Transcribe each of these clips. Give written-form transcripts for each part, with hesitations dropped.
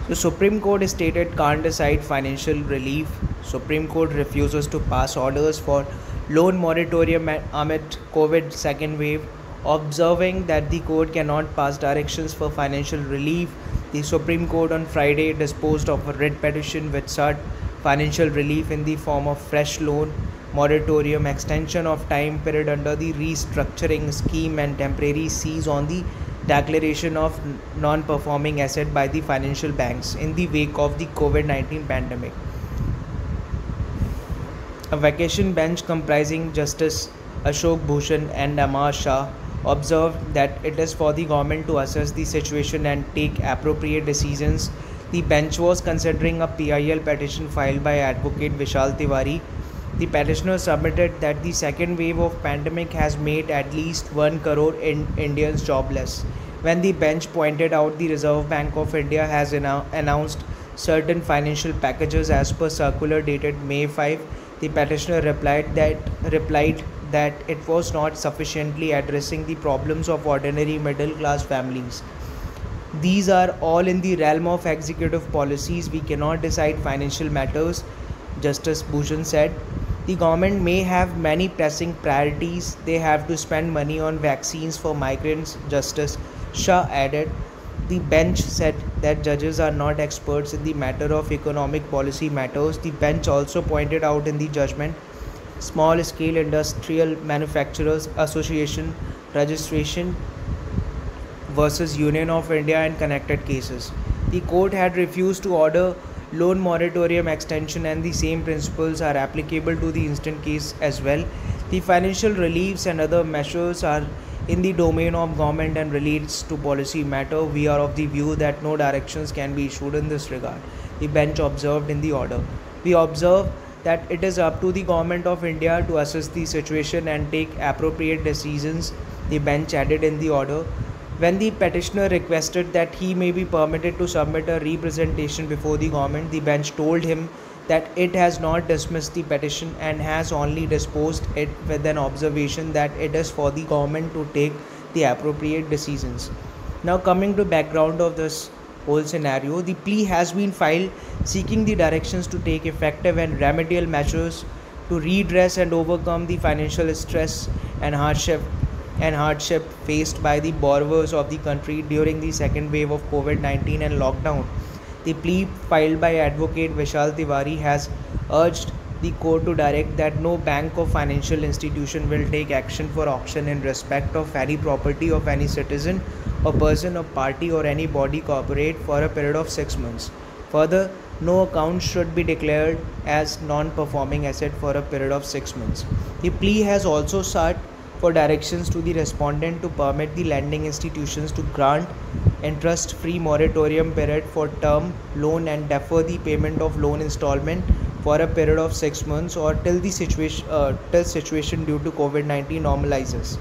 The Supreme Court stated can't decide financial relief. Supreme Court refuses to pass orders for loan moratorium amid COVID second wave. Observing that the court cannot pass directions for financial relief, the Supreme Court on Friday disposed of a writ petition which sought financial relief in the form of fresh loan moratorium, extension of time period under the restructuring scheme, and temporary cease on the declaration of non-performing asset by the financial banks in the wake of the COVID-19 pandemic. A vacation bench comprising Justice Ashok Bhushan and Amar Shah observed that it is for the government to assess the situation and take appropriate decisions. The bench was considering a PIL petition filed by Advocate Vishal Tiwari. The petitioner submitted that the second wave of pandemic has made at least 1 crore Indians jobless. When the bench pointed out the Reserve Bank of India has announced certain financial packages as per circular dated May 5, the petitioner replied that it was not sufficiently addressing the problems of ordinary middle class families. These are all in the realm of executive policies. We cannot decide financial matters, Justice Bhushan said. The government may have many pressing priorities. They have to spend money on vaccines for migrants, Justice Shah added. The bench said that judges are not experts in the matter of economic policy matters. The bench also pointed out in the judgment Small Scale Industrial Manufacturers Association registration versus Union of India and connected cases. The court had refused to order loan moratorium extension, and the same principles are applicable to the instant case as well. The financial reliefs and other measures are in the domain of government and relates to policy matter. We are of the view that no directions can be issued in this regard, the bench observed in the order. We observe that it is up to the government of India to assess the situation and take appropriate decisions, the bench added in the order. When the petitioner requested that he may be permitted to submit a representation before the government, the bench told him that it has not dismissed the petition and has only disposed it with an observation that it is for the government to take the appropriate decisions. Now, coming to background of this whole scenario, the plea has been filed seeking the directions to take effective and remedial measures to redress and overcome the financial stress and hardship faced by the borrowers of the country during the second wave of COVID-19 and lockdown. The plea filed by Advocate Vishal Tiwari has urged the court to direct that no bank or financial institution will take action for auction in respect of any property of any citizen or person or party or any body corporate for a period of 6 months. Further, no account should be declared as non-performing asset for a period of 6 months. The plea has also sought for directions to the respondent to permit the lending institutions to grant interest-free moratorium period for term loan and defer the payment of loan installment for a period of 6 months or till situation due to COVID-19 normalizes.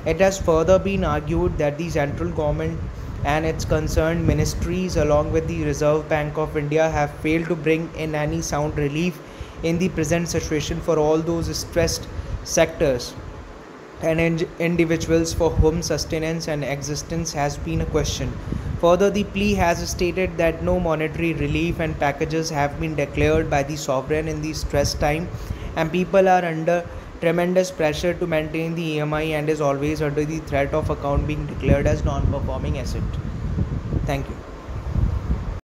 It has further been argued that the central government and its concerned ministries along with the Reserve Bank of India have failed to bring in any sound relief in the present situation for all those stressed sectors and individuals for whom sustenance and existence has been a question. Further, the plea has stated that no monetary relief and packages have been declared by the sovereign in the stress time, and people are under tremendous pressure to maintain the EMI and is always under the threat of account being declared as non-performing asset. Thank you.